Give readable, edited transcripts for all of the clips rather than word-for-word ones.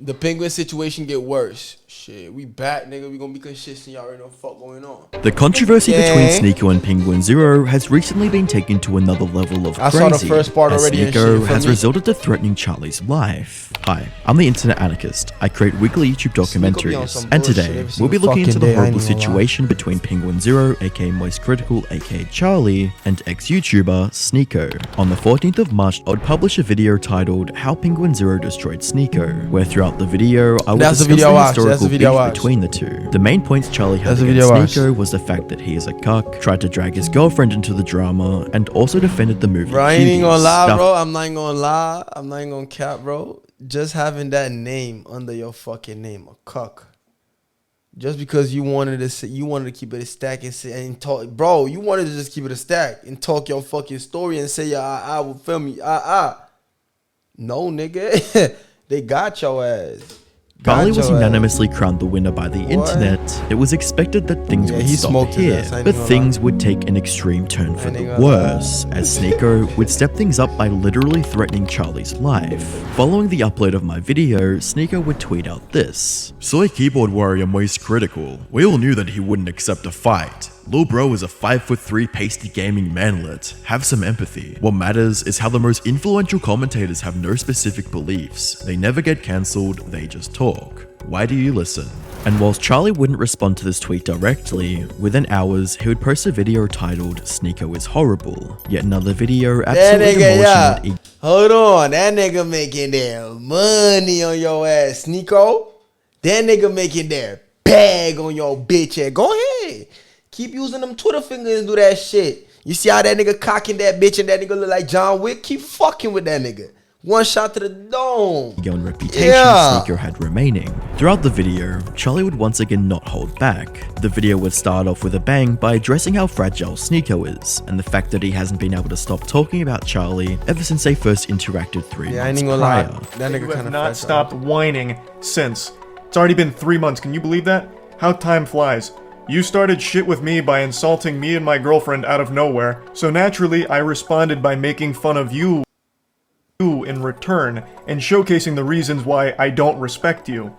The penguin situation get worse. Shit, we back, nigga. We gonna be consistent. Y'all already know what the fuck going on. The controversy between Sneeko and Penguin Zero has recently been taken to another level of crazy. I saw the first part already. Sneeko has resorted to threatening Charlie's life. Hi, I'm the internet anarchist. I create weekly YouTube documentaries, and today we'll be looking into the horrible situation between Penguin Zero, aka Moist Critical, aka Charlie, and ex-YouTuber Sneeko. On the 14th of March, I would publish a video titled "How Penguin Zero Destroyed Sneeko," where throughout the video I would discuss the historical beef between the two. The main points Charlie had against Sneeko was the fact that he is a cuck, tried to drag his girlfriend into the drama, and also defended the movie. Bro, I ain't gonna lie, bro. I'm not gonna lie. I'm not gonna cap, bro. Just having that name under your fucking name, a cuck. Just because you wanted to say, you wanted to keep it a stack and talk, bro. You wanted to just keep it a stack and talk your fucking story and say, yeah, I will feel me. No, nigga. They got your ass. Charlie was unanimously crowned the winner by the internet. It was expected that things would stop here, but things would take an extreme turn for the worse, as Sneeko would step things up by literally threatening Charlie's life. Following the upload of my video, Sneeko would tweet out this: "Soy keyboard warrior Moist Critical. We all knew that he wouldn't accept a fight. Lil bro is a 5'3" pasty gaming manlet. Have some empathy. What matters is how the most influential commentators have no specific beliefs. They never get cancelled, they just talk. Why do you listen?" And whilst Charlie wouldn't respond to this tweet directly, within hours he would post a video titled "Sneeko is horrible." Yet another video absolutely emotional. Hold on, that nigga making their money on your ass, Sneeko. That nigga making their bag on your bitch ass. Go ahead. Keep using them Twitter fingers and do that shit. You see how that nigga cocking that bitch and that nigga look like John Wick? Keep fucking with that nigga. One shot to the dome. And reputation Sneeko had remaining. Throughout the video, Charlie would once again not hold back. The video would start off with a bang by addressing how fragile Sneeko is, and the fact that he hasn't been able to stop talking about Charlie ever since they first interacted 3 months prior. That nigga have not stopped whining since. It's already been 3 months, can you believe that? How time flies. You started shit with me by insulting me and my girlfriend out of nowhere, so naturally I responded by making fun of you in return, and showcasing the reasons why I don't respect you.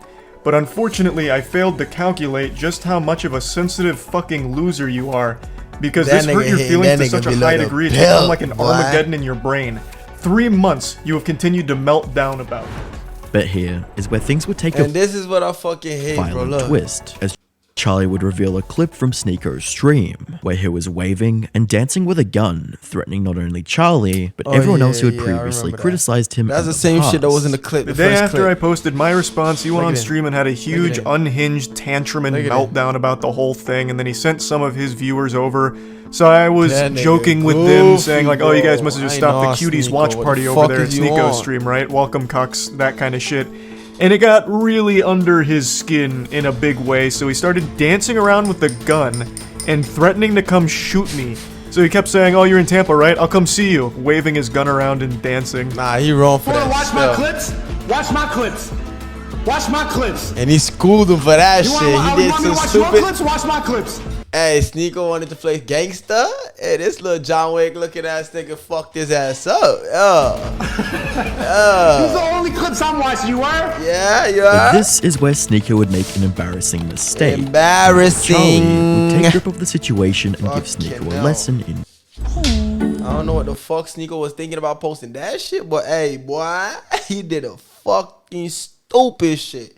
But unfortunately I failed to calculate just how much of a sensitive fucking loser you are, because this hurt your feelings to such a high degree it became like an Armageddon in your brain. 3 months you have continued to melt down about it. But here is where things would take a this is what I fucking hate, violent twist, as Charlie would reveal a clip from Sneeko's stream, where he was waving and dancing with a gun, threatening not only Charlie, but everyone else who had previously criticized him. That's the same shit that was in the clip. The day after I posted my response, he went on stream and had a huge unhinged tantrum and meltdown about the whole thing, and then he sent some of his viewers over. So I was joking with them, saying like, oh, you guys must have just stopped the cuties watch party over there at Sneeko's stream, right? Welcome cucks, that kind of shit. And it got really under his skin in a big way, so he started dancing around with the gun and threatening to come shoot me. So he kept saying, oh, you're in Tampa, right? I'll come see you, waving his gun around and dancing. Nah, he wrong for that. Watch my clips. Watch my clips. Watch my clips. And he schooled him for that shit. He did some stupid. Watch my clips. Hey, Sneeko wanted to play gangster. Hey, this little John Wick looking ass nigga fucked his ass up. These are the only clips I'm watching, you are? Yeah, you are. This is where Sneeko would make an embarrassing mistake. Embarrassing. Charlie would take grip of the situation and give Sneeko a lesson in. I don't know what the fuck Sneeko was thinking about posting that shit, but hey, boy, he did a fucking stupid shit.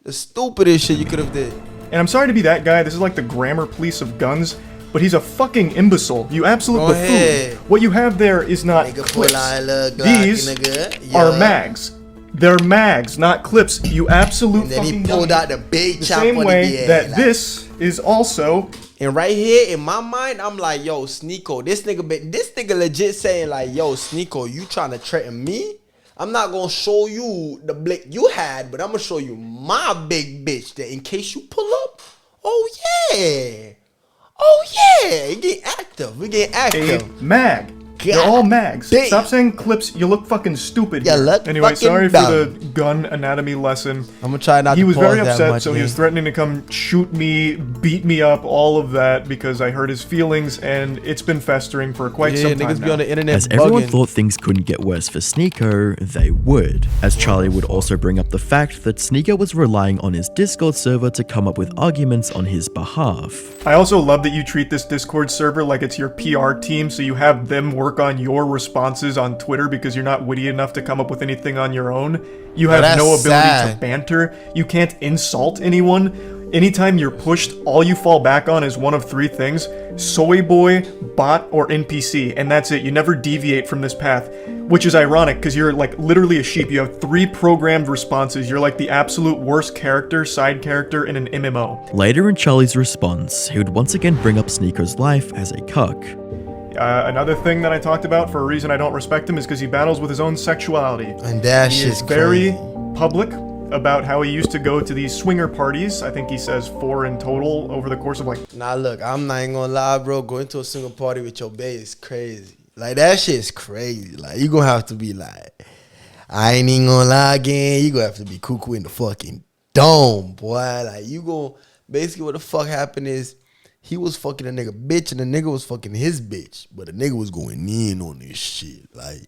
The stupidest shit you could have did. And I'm sorry to be that guy, this is like the grammar police of guns, but he's a fucking imbecile. You absolute buffoon. What you have there is not clips. These are mags. They're mags, not clips. You absolute and then fucking he pulled out the big chop. The same way that this is also. And right here in my mind, I'm like, yo, Sneeko, this nigga legit saying like, yo, Sneeko, you trying to threaten me? I'm not gonna show you the blick you had, but I'm gonna show you my big bitch that in case you pull up. Oh yeah. Oh yeah. We get active. A mag. They're all mags. Damn. Stop saying clips. You look fucking stupid here. Anyway, sorry for the gun anatomy lesson. I'm gonna try not to. He was very upset, so he was threatening to come shoot me, beat me up, all of that, because I hurt his feelings, and it's been festering for quite some time niggas now. Be on the internet as everyone thought things couldn't get worse for Sneako, they would. As Charlie would also bring up the fact that Sneako was relying on his Discord server to come up with arguments on his behalf. I also love that you treat this Discord server like it's your PR team, so you have them work on your responses on Twitter because you're not witty enough to come up with anything on your own. You have no ability to banter. You can't insult anyone. Anytime you're pushed, all you fall back on is one of three things: soy boy, bot, or NPC, and that's it. You never deviate from this path, which is ironic because you're like literally a sheep. You have 3 programmed responses. You're like the absolute worst character, side character in an MMO. Later in Charlie's response, he would once again bring up Sneako's life as a cuck. Another thing that I talked about for a reason I don't respect him is because he battles with his own sexuality. And that shit's very public about how he used to go to these swinger parties. I think he says 4 in total over the course of like... Nah, look, I'm not even gonna lie, bro. Going to a swinger party with your bae is crazy. Like, that shit is crazy. Like, you gonna have to be like, I ain't even gonna lie again. You gonna have to be cuckoo in the fucking dome, boy. Like, you gonna... Basically, what the fuck happened is, he was fucking a nigga bitch, and the nigga was fucking his bitch. But the nigga was going in on this shit. Like,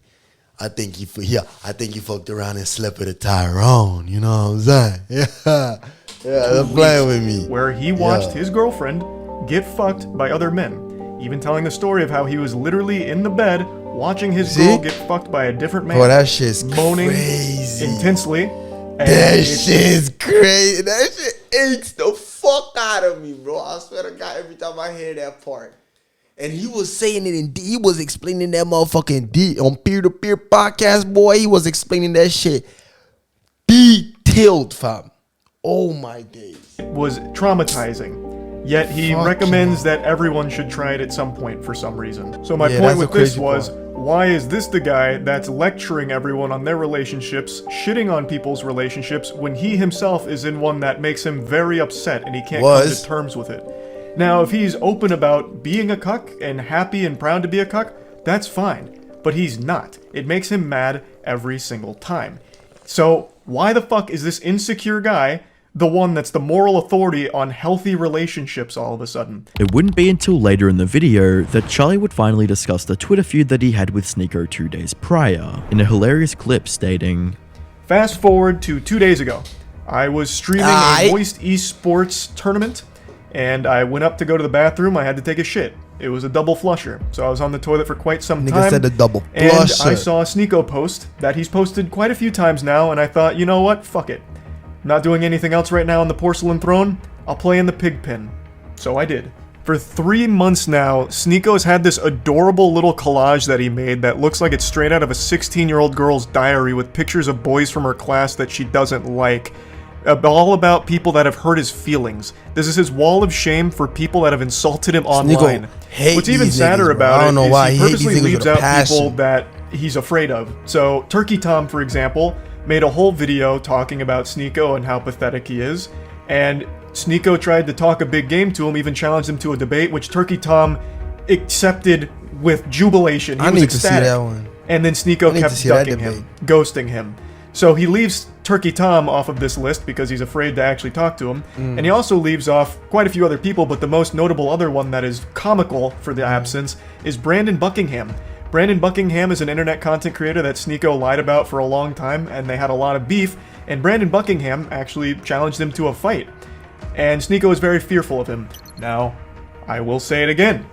I think he fucked around and slept with a Tyrone. You know what I'm saying? Yeah, they're playing with me. Where he watched his girlfriend get fucked by other men. Even telling the story of how he was literally in the bed watching his girl get fucked by a different man. Bro, that shit's moaning crazy. Intensely. That shit's crazy. That shit aches the fuck out of me, bro. I swear to God, every time I hear that part. And he was saying it in he was explaining that motherfucking on peer-to-peer podcast, boy. He was explaining that shit detailed, fam. Oh my days. It was traumatizing. Yet he recommends that everyone should try it at some point for some reason. So my point with this was, why is this the guy that's lecturing everyone on their relationships, shitting on people's relationships, when he himself is in one that makes him very upset and he can't come to terms with it? Now, if he's open about being a cuck and happy and proud to be a cuck, that's fine. But he's not. It makes him mad every single time. So why the fuck is this insecure guy the one that's the moral authority on healthy relationships all of a sudden? It wouldn't be until later in the video that Charlie would finally discuss the Twitter feud that he had with Sneako 2 days prior, in a hilarious clip stating, "Fast forward to 2 days ago. I was streaming a Moist Esports tournament, and I went up to go to the bathroom. I had to take a shit. It was a double flusher, so I was on the toilet for quite some time. Nigga said a double and flusher. I saw a Sneako post that he's posted quite a few times now, and I thought, you know what? Fuck it. I'm not doing anything else right now on the porcelain throne. I'll play in the pig pen." So I did. For 3 months now, Sneako's had this adorable little collage that he made that looks like it's straight out of a 16-year-old girl's diary with pictures of boys from her class that she doesn't like. All about people that have hurt his feelings. This is his wall of shame for people that have insulted him online. What's even sadder about it is he purposely leaves out people that he's afraid of. So Turkey Tom, for example, made a whole video talking about Sneako and how pathetic he is, and Sneako tried to talk a big game to him, even challenged him to a debate, which Turkey Tom accepted with jubilation. He was ecstatic. To see that one. And then Sneako kept ducking him, ghosting him. So he leaves Turkey Tom off of this list because he's afraid to actually talk to him. And he also leaves off quite a few other people, but the most notable other one that is comical for the absence is Brandon Buckingham. Brandon Buckingham is an internet content creator that Sneako lied about for a long time, and they had a lot of beef, and Brandon Buckingham actually challenged him to a fight. And Sneako is very fearful of him. Now, I will say it again.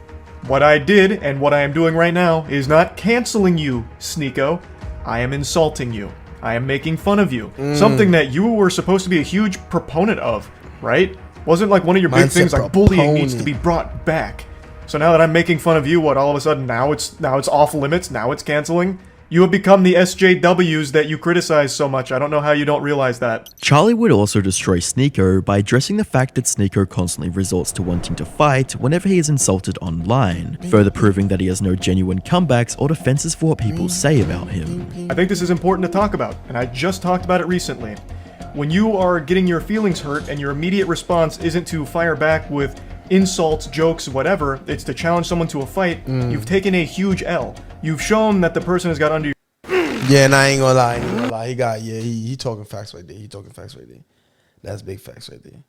What I did, and what I am doing right now, is not canceling you, Sneako. I am insulting you. I am making fun of you. Something that you were supposed to be a huge proponent of, right? Wasn't like one of your big things like bullying needs to be brought back. So now that I'm making fun of you, what, all of a sudden now it's off limits, now it's canceling? You have become the SJWs that you criticize so much. I don't know how you don't realize that. Charlie would also destroy Sneako by addressing the fact that Sneako constantly resorts to wanting to fight whenever he is insulted online, further proving that he has no genuine comebacks or defenses for what people say about him. I think this is important to talk about, and I just talked about it recently. When you are getting your feelings hurt and your immediate response isn't to fire back with insults, jokes, whatever. It's to challenge someone to a fight. You've taken a huge L. You've shown that the person has got under your... Yeah, and I ain't gonna lie. He talking facts right there. That's big facts right there.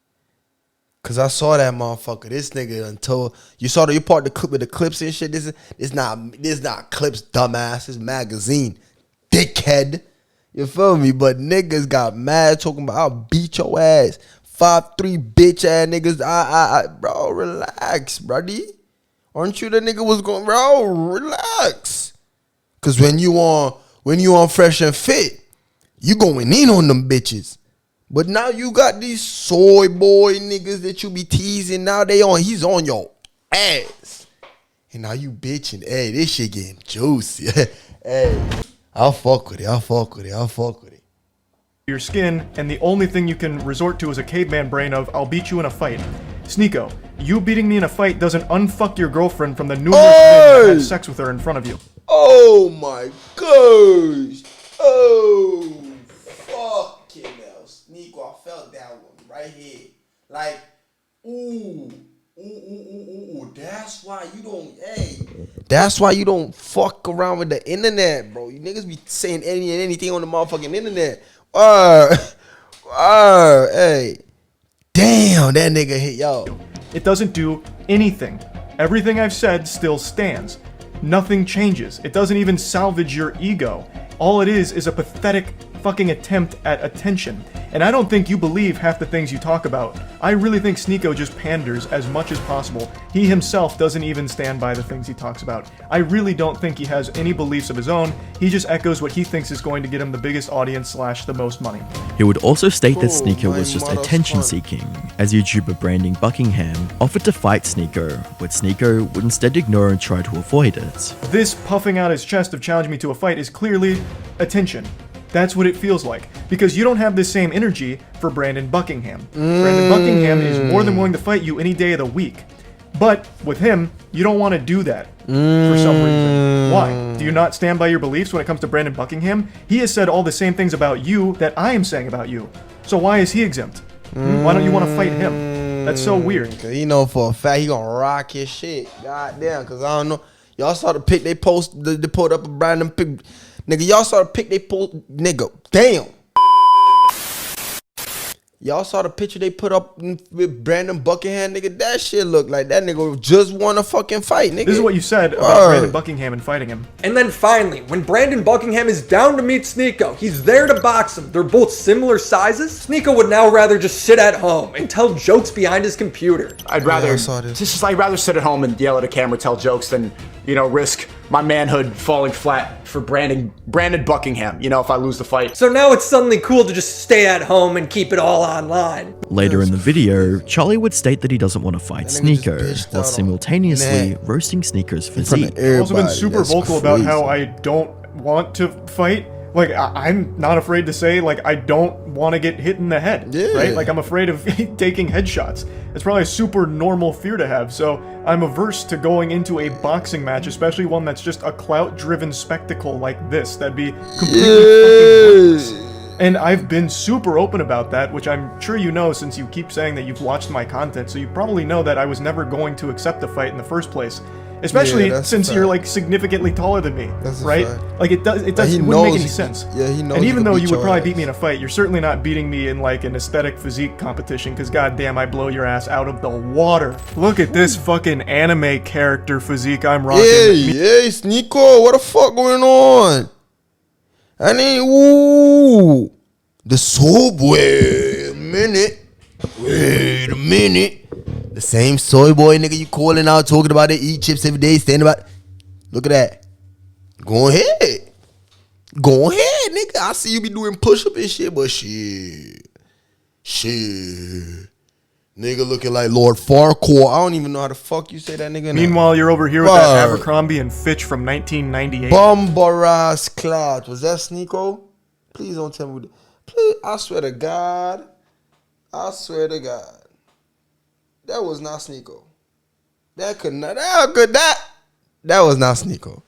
Cause I saw that motherfucker. This nigga until you saw you part the clip with the clips and shit. This not clips, dumbass. This magazine, dickhead. You feel me? But niggas got mad talking about I'll beat your ass. 5'3" bitch ass niggas. Bro, relax, brody. Aren't you the nigga was going, bro? Relax. Cause when you on Fresh and Fit, you going in on them bitches. But now you got these soy boy niggas that you be teasing. Now he's on your ass. And now you bitching. Hey, this shit getting juicy. Hey, I'll fuck with it. Your skin, and the only thing you can resort to is a caveman brain of, I'll beat you in a fight. Sneeko, you beating me in a fight doesn't unfuck your girlfriend from the numerous men that had sex with her in front of you. Oh my gosh. Oh, fucking hell. Sneeko, I felt that one right here. Like, ooh. That's why you don't fuck around with the internet, bro. You niggas be saying anything on the motherfucking internet. Hey. Damn, that nigga hit y'all. It doesn't do anything. Everything I've said still stands. Nothing changes. It doesn't even salvage your ego. All it is a pathetic fucking attempt at attention. And I don't think you believe half the things you talk about. I really think Sneeko just panders as much as possible. He himself doesn't even stand by the things he talks about. I really don't think he has any beliefs of his own. He just echoes what he thinks is going to get him the biggest audience / the most money. He would also state that Sneeko was just attention seeking, as YouTuber Brandon Buckingham offered to fight Sneeko, but Sneeko would instead ignore and try to avoid it. This puffing out his chest of challenging me to a fight is clearly attention. That's what it feels like. Because you don't have the same energy for Brandon Buckingham. Brandon Buckingham is more than willing to fight you any day of the week. But with him, you don't want to do that for some reason. Why? Do you not stand by your beliefs when it comes to Brandon Buckingham? He has said all the same things about you that I am saying about you. So why is he exempt? Why don't you want to fight him? That's so weird. Cause you know for a fact he gonna rock his shit. Goddamn, cause I don't know. Y'all saw the pic they post, they pulled up a Brandon pic. Nigga, y'all saw the pic they pulled. Nigga, damn. Y'all saw the picture they put up with Brandon Buckingham, nigga. That shit looked like that nigga just won a fucking fight, nigga. This is what you said about Brandon Buckingham and fighting him. And then finally, when Brandon Buckingham is down to meet Sneeko, he's there to box him. They're both similar sizes. Sneeko would now rather just sit at home and tell jokes behind his computer. I'd rather sit at home and yell at a camera, tell jokes than, risk my manhood falling flat for Brandon Buckingham, if I lose the fight. So now it's suddenly cool to just stay at home and keep it all online. Later in the video, Charlie would state that he doesn't want to fight Sneeko, while simultaneously roasting Sneeko's physique. I've also been super vocal about how I don't want to fight. Like, I'm not afraid to say, I don't want to get hit in the head, right? Like, I'm afraid of taking headshots. It's probably a super normal fear to have, so I'm averse to going into a boxing match, especially one that's just a clout-driven spectacle like this. That'd be completely fucking pointless. And I've been super open about that, which I'm sure you know since you keep saying that you've watched my content, so you probably know that I was never going to accept the fight in the first place. Especially since you're significantly taller than me, right? It wouldn't make any sense. Yeah, he knows. And even though you would probably beat me in a fight, you're certainly not beating me in an aesthetic physique competition, because goddamn, I blow your ass out of the water. Look at this fucking anime character physique I'm rocking. Hey, Sneeko, what the fuck going on? The soap. Wait a minute. The same soy boy nigga you calling out, talking about it, eat chips every day, standing about. Look at that. Go ahead, nigga. I see you be doing push-up and shit, but shit. Nigga looking like Lord Farquhar. I don't even know how the fuck you say that nigga. Meanwhile, you're over here with that Abercrombie and Fitch from 1998. Bumbaras Cloud. Was that Sneeko? Please don't tell me. Please, I swear to God. That was not Sneeko. That was not Sneeko.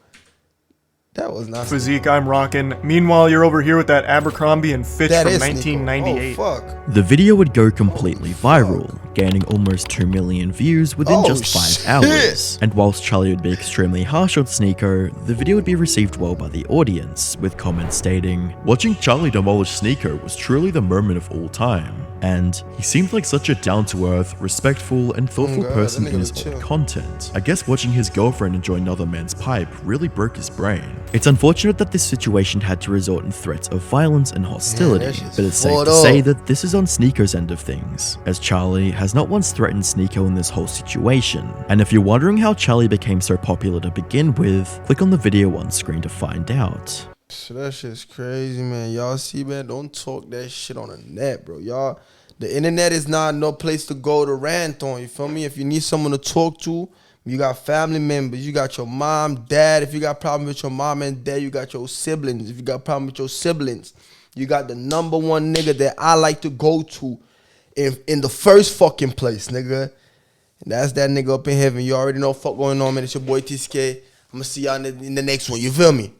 That was not physique I'm rocking. Meanwhile, you're over here with that Abercrombie and Fitch from 1998. Oh, fuck. The video would go completely viral, gaining almost 2 million views within just 5 hours. And whilst Charlie would be extremely harsh on Sneako, the video would be received well by the audience, with comments stating, "Watching Charlie demolish Sneako was truly the moment of all time." And he seemed like such a down-to-earth, respectful, and thoughtful person in his own content. I guess watching his girlfriend enjoy another man's pipe really broke his brain. It's unfortunate that this situation had to resort in threats of violence and hostility, but it's safe to say that this is on Sneako's end of things, as Charlie has not once threatened Sneako in this whole situation. And if you're wondering how Charlie became so popular to begin with, click on the video on screen to find out. So that shit's crazy, man. Y'all see, man, don't talk that shit on the net, bro. Y'all, the internet is not no place to go to rant on, you feel me? If you need someone to talk to, you got family members, you got your mom, dad. If you got problem with your mom and dad, you got your siblings. If you got problem with your siblings, you got the number one nigga that I like to go to in the first fucking place, nigga. And that's that nigga up in heaven. You already know what fuck going on, man. It's your boy TCK. I'm gonna see y'all in the next one, you feel me?